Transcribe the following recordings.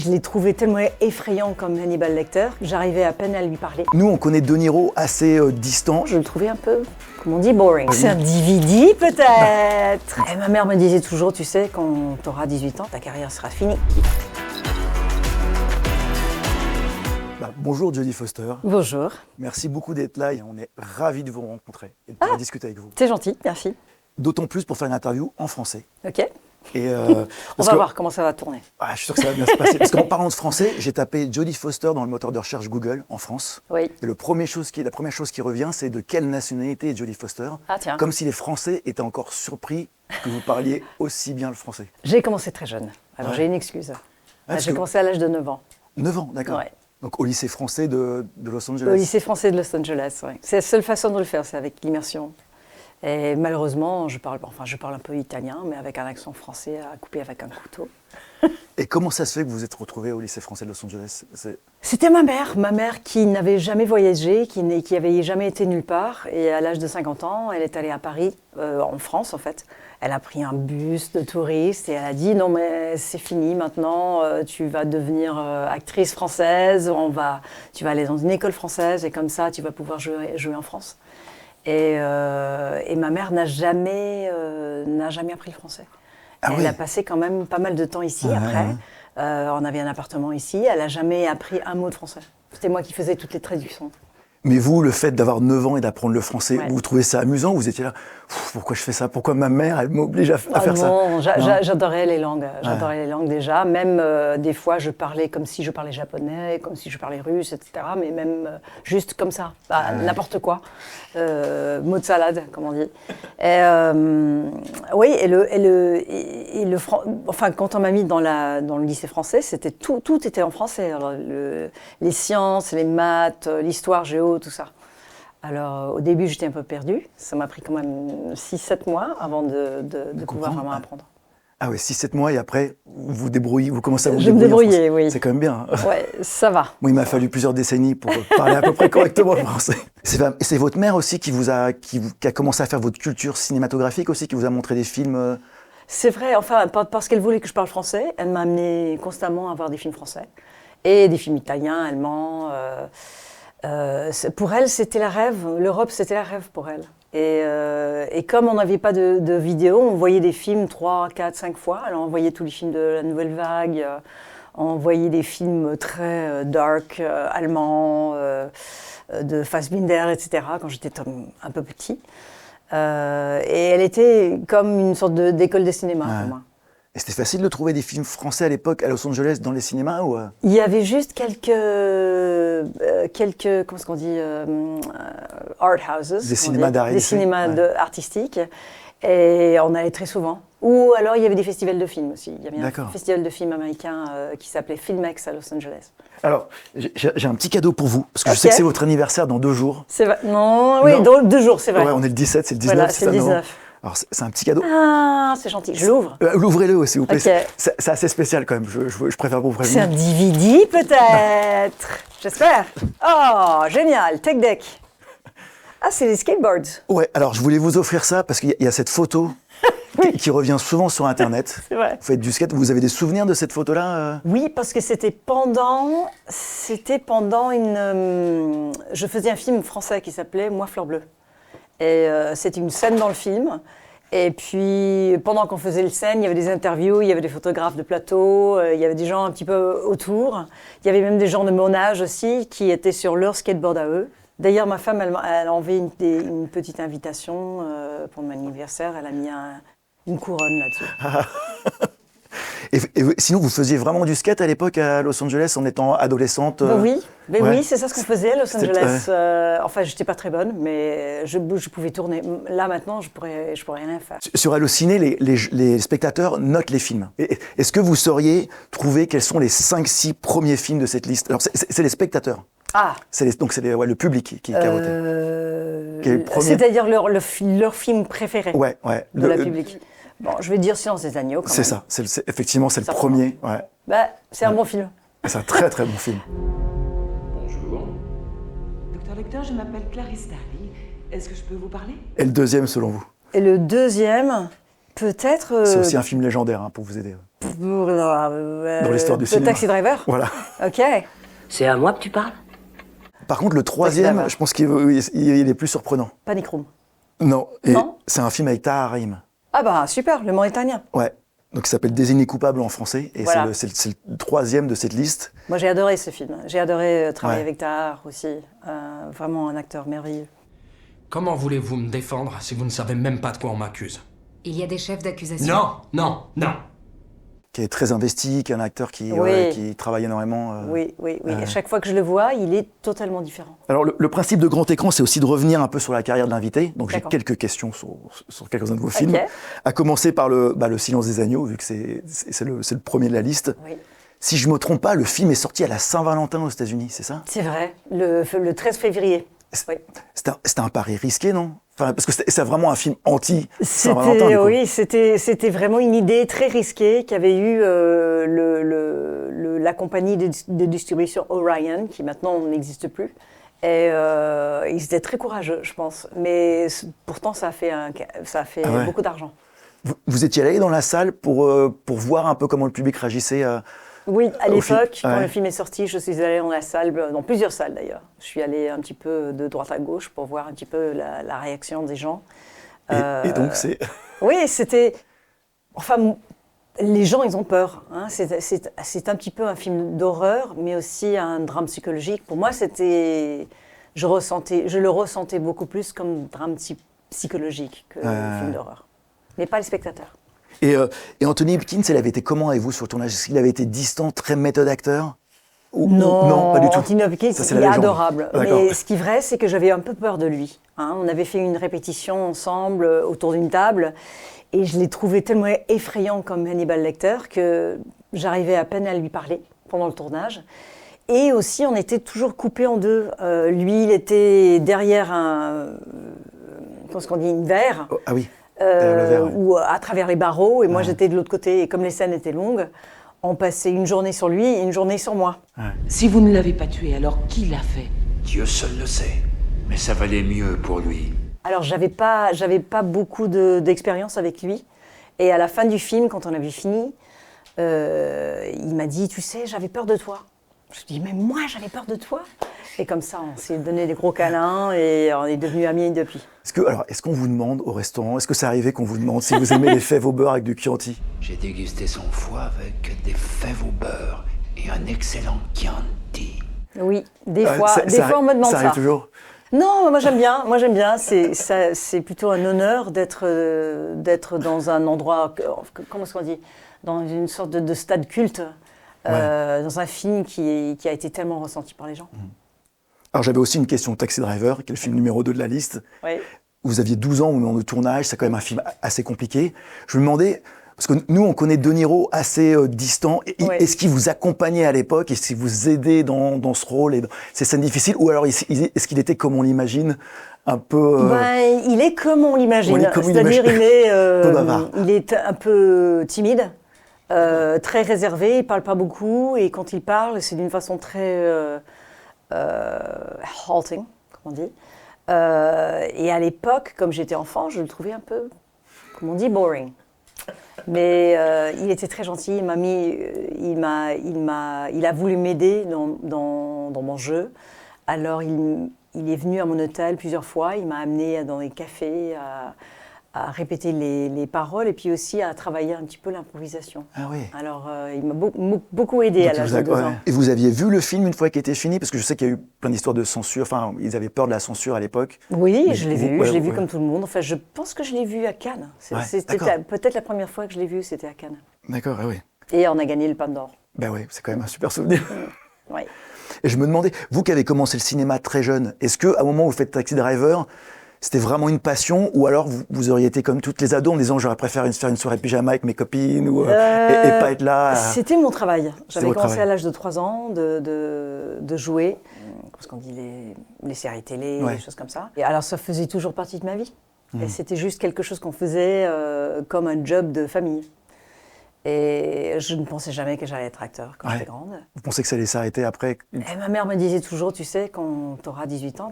Je l'ai trouvé tellement effrayant comme Hannibal Lecter que j'arrivais à peine à lui parler. Nous, on connaît De Niro assez distant. Je le trouvais un peu, comme on dit, boring. C'est un DVD peut-être. Et ma mère me disait toujours, tu sais, quand tu auras 18 ans, ta carrière sera finie. Bonjour Jodie Foster. Bonjour. Merci beaucoup d'être là et on est ravis de vous rencontrer et de pouvoir discuter avec vous. C'est gentil, merci. D'autant plus pour faire une interview en français. Ok. Et on va voir comment ça va tourner. Je suis sûr que ça va bien se passer. Parce qu'en parlant de français, j'ai tapé Jodie Foster dans le moteur de recherche Google en France. Oui. Et la première chose qui revient, c'est de quelle nationalité est Jodie Foster. Ah tiens. Comme si les Français étaient encore surpris que vous parliez aussi bien le français. J'ai commencé très jeune. Alors j'ai une excuse. J'ai commencé à l'âge de 9 ans. 9 ans, d'accord. Ouais. Donc au lycée français de Los Angeles. Au lycée français de Los Angeles, oui. C'est la seule façon de le faire, c'est avec l'immersion. Et malheureusement, je parle un peu italien, mais avec un accent français à couper avec un couteau. Et comment ça se fait que vous vous êtes retrouvé au lycée français de Los Angeles? C'était ma mère qui n'avait jamais voyagé, qui n'avait jamais été nulle part. Et à l'âge de 50 ans, elle est allée à Paris, en France en fait. Elle a pris un bus de touristes et elle a dit « Non mais c'est fini maintenant, tu vas devenir actrice française, tu vas aller dans une école française et comme ça tu vas pouvoir jouer en France. » Et ma mère n'a jamais appris le français. Elle a passé quand même pas mal de temps ici après. On avait un appartement ici. Elle n'a jamais appris un mot de français. C'était moi qui faisais toutes les traductions. Mais vous, le fait d'avoir 9 ans et d'apprendre le français, vous trouvez ça amusant? Vous étiez là, pourquoi je fais ça? Pourquoi ma mère, elle m'oblige à faire ça? Non, j'adorais les langues. J'adorais les langues déjà. Même des fois, je parlais comme si je parlais japonais, comme si je parlais russe, etc. Mais même juste comme ça, n'importe quoi. Mot de salade, comme on dit. Oui, enfin, quand on m'a mis dans le lycée français, tout était en français. Alors, les sciences, les maths, l'histoire, géo, tout ça. Alors, au début, j'étais un peu perdue. Ça m'a pris quand même 6-7 mois avant de pouvoir vraiment apprendre. Ah oui, 6-7 mois et après, vous commencez à vous débrouiller. Je me débrouillais, oui. C'est quand même bien. Ouais, ça va. Moi, il m'a fallu plusieurs décennies pour parler à peu près correctement le français. C'est votre mère aussi qui a commencé à faire votre culture cinématographique aussi, qui vous a montré des films C'est vrai, enfin, parce qu'elle voulait que je parle français, elle m'a amené constamment à voir des films français. Et des films italiens, allemands. Pour elle, c'était la rêve. L'Europe, c'était la rêve pour elle. Et comme on n'avait pas de vidéo, on voyait des films 3, 4, 5 fois. Alors on voyait tous les films de la Nouvelle Vague, on voyait des films très dark, allemands, de Fassbinder, etc., quand j'étais un peu petit. Et elle était comme une sorte d'école de cinéma pour moi. Et c'était facile de trouver des films français à l'époque à Los Angeles dans les cinémas ou Il y avait juste quelques comment est-ce qu'on dit, art houses. Des cinémas d'art. Des cinémas artistiques. Et on allait très souvent. Ou alors il y avait des festivals de films aussi. Il y avait un festival de films américain qui s'appelait Filmex à Los Angeles. Alors, j'ai un petit cadeau pour vous, parce que je sais que c'est votre anniversaire dans 2 jours. C'est vrai. Non, oui, dans 2 jours, c'est vrai. Ouais, on est le 17, c'est le 19. Voilà, c'est le 19. Alors, c'est un petit cadeau. Ah, c'est gentil. Je l'ouvre. Ouvrez-le, s'il vous plaît. Okay. C'est assez spécial quand même. Je préfère vous prévenir. C'est un DVD peut-être. J'espère. Oh, génial. Tech Deck. Ah, c'est les skateboards. Ouais, alors je voulais vous offrir ça parce qu'il y a cette photo qui revient souvent sur Internet. C'est vrai. Vous faites du skate. Vous avez des souvenirs de cette photo-là Oui, parce que c'était pendant une... je faisais un film français qui s'appelait Moi, Fleur Bleue. Et c'était une scène dans le film. Et puis, pendant qu'on faisait le scène, il y avait des interviews, il y avait des photographes de plateau, il y avait des gens un petit peu autour. Il y avait même des gens de mon âge aussi qui étaient sur leur skateboard à eux. D'ailleurs, ma femme, elle a envoyé une petite invitation pour mon anniversaire. Elle a mis une couronne là-dessus. Et sinon, vous faisiez vraiment du skate à l'époque à Los Angeles en étant adolescente Oui, c'est ça ce qu'on faisait à Los Angeles. Enfin, j'étais pas très bonne, mais je pouvais tourner. Là, maintenant, je pourrais rien faire. Sur Allociné, les spectateurs notent les films. Est-ce que vous sauriez trouver quels sont les 5-6 premiers films de cette liste? Alors, c'est les spectateurs. Ah. Donc c'est le public qui a voté. C'est-à-dire leur film préféré de la public. Bon, je vais dire Silence des agneaux. C'est ça, effectivement, c'est le premier. Ouais. C'est un bon film. C'est un très très bon film. Bonjour. Docteur Lecter, je m'appelle Clarisse Darly. Est-ce que je peux vous parler? Et le deuxième, selon vous? Et le deuxième, peut-être... C'est aussi un film légendaire, pour vous aider. Dans l'histoire du cinéma. Taxi Driver. Voilà. Ok. C'est à moi que tu parles? Par contre, le troisième, je pense qu'il est plus surprenant. Panic Room. Non, et Non. c'est un film avec Tahar Rahim. Ah bah super, le Mauritanien. Ouais. Donc, il s'appelle Désigné coupable en français. Et Voilà. c'est le troisième de cette liste. Moi j'ai adoré ce film. J'ai adoré travailler Ouais. avec Tahar aussi. Vraiment un acteur merveilleux. Comment voulez-vous me défendre si vous ne savez même pas de quoi on m'accuse? Il y a des chefs d'accusation. Non, non, non. Qui est très investi, qui est un acteur qui, Oui. qui travaille énormément. Oui. À chaque fois que je le vois, il est totalement différent. Alors, le principe de grand écran, c'est aussi de revenir un peu sur la carrière de l'invité. Donc, j'ai D'accord. quelques questions sur quelques-uns de vos films. Ok. À commencer par le Silence des agneaux, vu que c'est le premier de la liste. Oui. Si je ne me trompe pas, le film est sorti à la Saint-Valentin aux États-Unis, c'est ça? C'est vrai, le 13 février. Oui. C'était un pari risqué, non? Enfin, parce que c'est vraiment un film anti-Saint-Valentin. du coup. Oui, c'était vraiment une idée très risquée qu'avait eu la compagnie de distribution Orion, qui maintenant n'existe plus. Et ils étaient très courageux, je pense. Mais pourtant, ça a fait Ah ouais. beaucoup d'argent. Vous étiez allé dans la salle pour voir un peu comment le public réagissait Oui, à Au film, l'époque, quand ouais. le film est sorti, je suis allée dans la salle, dans plusieurs salles d'ailleurs. Je suis allée un petit peu de droite à gauche pour voir un petit peu la réaction des gens. et donc, c'est... Oui, c'était... Enfin, les gens, ils ont peur. Hein. C'est un petit peu un film d'horreur, mais aussi un drame psychologique. Pour moi, c'était... Je le ressentais beaucoup plus comme drame psychologique que film d'horreur. Mais pas les spectateurs. Et Anthony Hopkins, elle avait été comment avec vous sur le tournage? Est-ce qu'il avait été distant, très méthode acteur? Non, pas du tout. Anthony Hopkins, Ça, c'est il la est légende. adorable. D'accord. Mais ce qui est vrai, c'est que j'avais un peu peur de lui. Hein. On avait fait une répétition ensemble autour d'une table et je l'ai trouvé tellement effrayant comme Hannibal Lecter que j'arrivais à peine à lui parler pendant le tournage. Et aussi, on était toujours coupés en deux. Lui, il était derrière comment qu'on dit, une verre. Oh, ah oui. Derrière le verre, ouais. Ou à travers les barreaux, et moi j'étais de l'autre côté, et comme les scènes étaient longues, on passait une journée sur lui et une journée sur moi. Si vous ne l'avez pas tué, alors qui l'a fait? Dieu seul le sait, mais ça valait mieux pour lui. Alors j'avais pas beaucoup d'expérience avec lui, et à la fin du film, quand on avait fini, il m'a dit, tu sais, j'avais peur de toi. Je lui ai dit, mais moi j'avais peur de toi? Et comme ça, on s'est donné des gros câlins, et on est devenus amis depuis. Est-ce qu'on vous demande au restaurant, est-ce que ça arrivait qu'on vous demande si vous aimez les fèves au beurre avec du Chianti? J'ai dégusté son foie avec des fèves au beurre et un excellent Chianti. Oui, des Ah, fois on me demande ça ça. arrive toujours? Non, moi j'aime bien. C'est plutôt un honneur d'être dans un endroit, comment est-ce qu'on dit, dans une sorte de stade culte, dans un film qui a été tellement ressenti par les gens. Alors j'avais aussi une question, Taxi Driver, qui est le film numéro 2 de la liste. Oui. Vous aviez 12 ans au moment de tournage, c'est quand même un film assez compliqué. Je me demandais, parce que nous on connaît De Niro assez distant, Ouais. est-ce qu'il vous accompagnait à l'époque, est-ce qu'il vous aidait dans ce rôle et dans ces scènes difficiles, ou alors est-ce qu'il était comme on l'imagine, un peu... Il est comme on l'imagine, c'est-à-dire peu bavard. il est un peu timide, très réservé, il parle pas beaucoup, et quand il parle, c'est d'une façon très halting, comme on dit. Et à l'époque, comme j'étais enfant, je le trouvais un peu, comme on dit, boring. Mais il était très gentil, il a voulu m'aider dans mon jeu. Alors il est venu à mon hôtel plusieurs fois, il m'a amené dans les cafés à répéter les paroles et puis aussi à travailler un petit peu l'improvisation. Ah oui. Alors il m'a beaucoup aidé à Donc, l'âge de 2 ans. Et vous aviez vu le film une fois qu'il était fini? Parce que je sais qu'il y a eu plein d'histoires de censure, enfin ils avaient peur de la censure à l'époque. Oui, Mais je l'ai vu, ouais, je l'ai vu ouais. comme tout le monde. Enfin, je pense que je l'ai vu à Cannes. C'était d'accord. peut-être la première fois que je l'ai vu, c'était à Cannes. D'accord, ah oui. Et on a gagné le Palme d'Or. Ben oui, c'est quand même un super souvenir. Oui. Et je me demandais, vous qui avez commencé le cinéma très jeune, est-ce qu'à un moment où vous faites Taxi Driver, c'était vraiment une passion, ou alors vous auriez été comme toutes les ados en disant j'aurais préféré faire une soirée pyjama avec mes copines ou, et pas être là C'était mon travail. J'avais votre commencé travail. à l'âge de 3 ans de jouer, parce qu'on dit les séries télé, Ouais. des choses comme ça. Et alors ça faisait toujours partie de ma vie. Et c'était juste quelque chose qu'on faisait comme un job de famille. Et je ne pensais jamais que j'allais être acteur quand Ouais. j'étais grande. Vous pensez que ça allait s'arrêter après? Et ma mère me disait toujours, tu sais, quand tu auras 18 ans,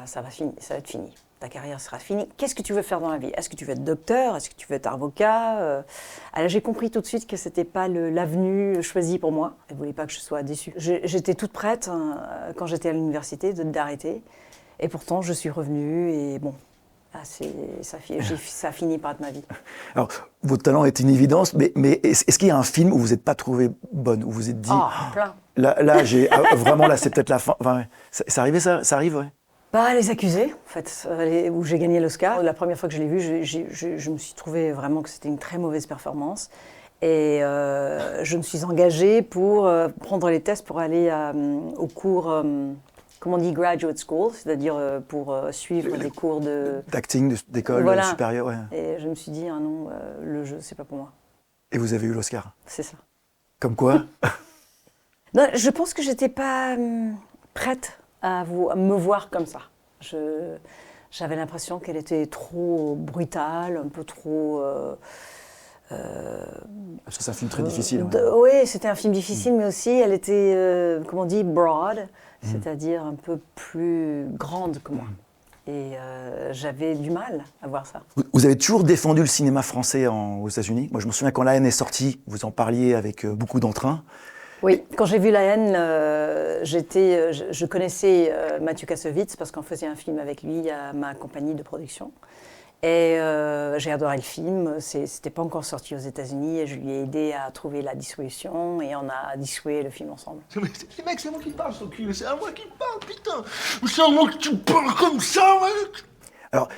ça va être fini. ta carrière sera finie. Qu'est-ce que tu veux faire dans la vie? Est-ce que tu veux être docteur? Est-ce que tu veux être avocat? Alors j'ai compris tout de suite que c'était pas l'avenue choisie pour moi. Elle voulait pas que je sois déçue. J'étais toute prête quand j'étais à l'université d'arrêter. Et pourtant, je suis revenue et bon, là, ça a fini par être ma vie. Alors, votre talent est une évidence, mais est-ce qu'il y a un film où vous n'êtes pas trouvé bonne, où vous vous êtes dit... Plein. Là, vraiment, là, c'est peut-être la fin. Enfin, ouais. Ça arrivait, ça arrive, ouais. Les Accusés, en fait, où j'ai gagné l'Oscar. La première fois que je l'ai vu, je me suis trouvée vraiment que c'était une très mauvaise performance. Et je me suis engagée pour prendre les tests pour aller au cours, comment on dit, graduate school, c'est-à-dire pour suivre des cours d'acting, d'école supérieure. Ouais. Et je me suis dit, non, le jeu, c'est pas pour moi. Et vous avez eu l'Oscar? C'est ça. Comme quoi? Non, je pense que j'étais pas prête à me voir comme ça. J'avais l'impression qu'elle était trop brutale, un peu trop... C'est un film très difficile. Oui, c'était un film difficile, mais aussi elle était, comment on dit, broad, c'est-à-dire un peu plus grande que moi. Et j'avais du mal à voir ça. Vous avez toujours défendu le cinéma français aux États-Unis. Moi, je me souviens quand La Haine est sortie, vous en parliez avec beaucoup d'entrain. Oui, quand j'ai vu La Haine, je connaissais Mathieu Kassovitz parce qu'on faisait un film avec lui à ma compagnie de production. Et j'ai adoré le film. C'était pas encore sorti aux États-Unis et je lui ai aidé à trouver la distribution et on a distribué le film ensemble. Les mecs, c'est moi qui parle, son cul. C'est à moi qui parle, putain. C'est à moi que tu parles comme ça, mec. Alors,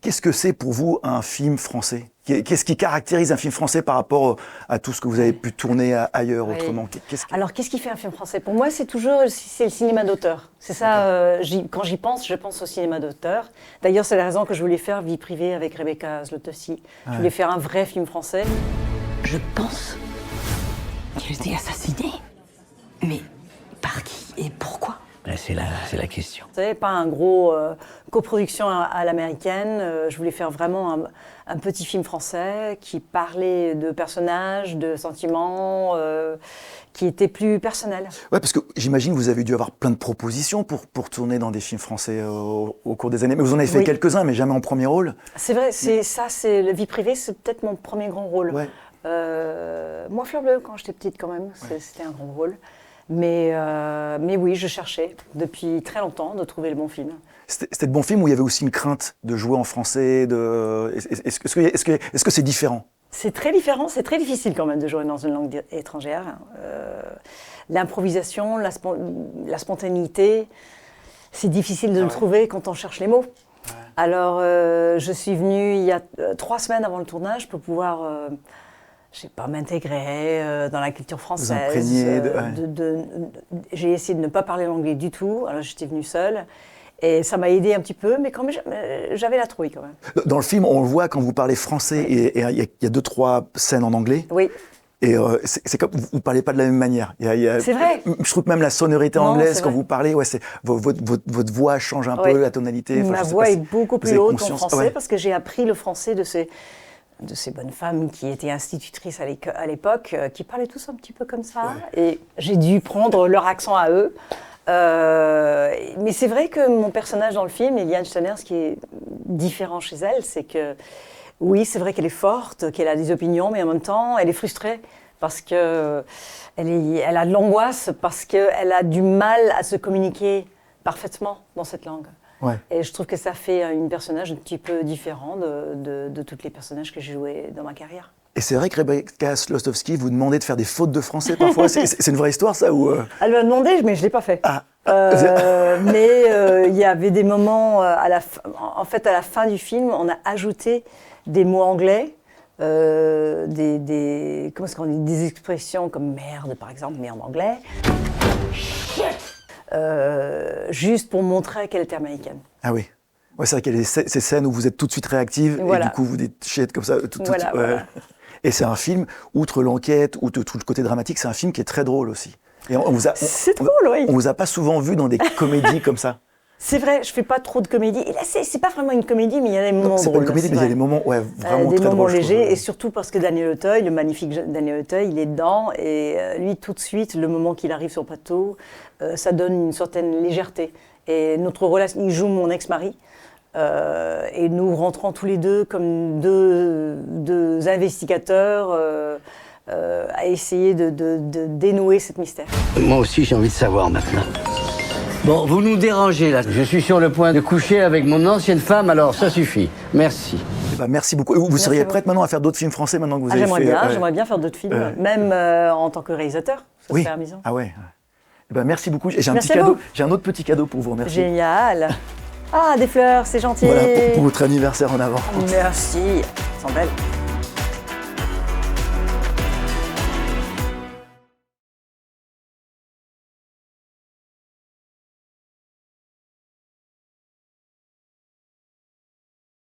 qu'est-ce que c'est pour vous un film français? Qu'est-ce qui caractérise un film français par rapport à tout ce que vous avez pu tourner ailleurs autrement? Alors, qu'est-ce qui fait un film français? Pour moi, c'est le cinéma d'auteur. C'est ça, quand j'y pense, je pense au cinéma d'auteur. D'ailleurs, c'est la raison que je voulais faire Vie privée avec Rebecca Zlotowski. Je voulais faire un vrai film français. Je pense qu'il a été assassiné. Mais par qui et pourquoi? C'est la question. C'est pas un gros coproduction à l'américaine. Je voulais faire vraiment un petit film français qui parlait de personnages, de sentiments, qui était plus personnel. Ouais, parce que j'imagine que vous avez dû avoir plein de propositions pour tourner dans des films français au cours des années. Mais vous en avez fait quelques-uns, mais jamais en premier rôle. C'est vrai, c'est la vie privée, c'est peut-être mon premier grand rôle. Ouais. Moi, Fleur Bleue, quand j'étais petite quand même, c'était un grand rôle. Mais oui, je cherchais depuis très longtemps de trouver le bon film. C'était le bon film où il y avait aussi une crainte de jouer en français Est-ce que c'est différent? C'est très différent, c'est très difficile quand même de jouer dans une langue étrangère. L'improvisation, la spontanéité, c'est difficile de le trouver quand on cherche les mots. Ouais. Alors, je suis venue il y a 3 semaines avant le tournage pour pouvoir... je sais pas, m'intégrer dans la culture française. J'ai essayé de ne pas parler l'anglais du tout. Alors j'étais venue seule. Et ça m'a aidé un petit peu, mais quand même, j'avais la trouille quand même. Dans le film, on le voit quand vous parlez français, et il y a 2-3 scènes en anglais. Oui. Et c'est comme vous ne parlez pas de la même manière. C'est vrai. Je trouve que même la sonorité anglaise, quand vous parlez, votre voix change un peu, la tonalité. Ma voix est beaucoup plus haute en français parce que j'ai appris le français de ces bonnes femmes qui étaient institutrices à l'époque, qui parlaient tous un petit peu comme ça. Ouais. Et j'ai dû prendre leur accent à eux. Mais c'est vrai que mon personnage dans le film, Eliane Steiner, ce qui est différent chez elle, c'est que, oui, c'est vrai qu'elle est forte, qu'elle a des opinions, mais en même temps, elle est frustrée parce qu'elle a de l'angoisse, parce qu'elle a du mal à se communiquer parfaitement dans cette langue. Ouais. Et je trouve que ça fait un personnage un petit peu différent de tous les personnages que j'ai joués dans ma carrière. Et c'est vrai que Rebecca Zlotowski vous demandait de faire des fautes de français parfois. C'est une vraie histoire, ça ou Elle m'a demandé, mais je ne l'ai pas fait. Mais il y avait des moments, à la fin du film, on a ajouté des mots anglais, comment est-ce qu'on dit, des expressions comme merde, par exemple, mais en anglais. Juste pour montrer qu'elle était américaine. Ah oui. Ouais, c'est vrai qu'il y a ces scènes où vous êtes tout de suite réactive et du coup vous dites shit comme ça. Voilà. Et c'est un film, outre l'enquête, outre tout le côté dramatique, c'est un film qui est très drôle aussi. Et c'est drôle, oui. On vous a pas souvent vu dans des comédies comme ça. C'est vrai, je fais pas trop de comédie. Et là, c'est pas vraiment une comédie, mais il y a des moments drôles. C'est pas une comédie, mais il y a des moments vraiment très drôles. Des moments légers, et surtout parce que Daniel Auteuil, le magnifique Daniel Auteuil, il est dedans, et lui, tout de suite, le moment qu'il arrive sur le plateau, ça donne une certaine légèreté. Et notre relation, il joue mon ex-mari, Et nous rentrons tous les deux comme deux investigateurs à essayer de dénouer ce mystère. Moi aussi, j'ai envie de savoir maintenant. Bon, vous nous dérangez là. Je suis sur le point de coucher avec mon ancienne femme, alors ça suffit. Merci. Eh ben, merci beaucoup. Vous seriez prête maintenant à faire d'autres films français maintenant que vous avez fait... J'aimerais bien faire d'autres films, même en tant que réalisateur. Ça serait amusant. Ah ouais. Eh ben, merci beaucoup. J'ai un autre petit cadeau pour vous remercier. Génial. Ah, des fleurs, c'est gentil. Voilà, pour votre anniversaire en avant. Merci. Elles sont belles.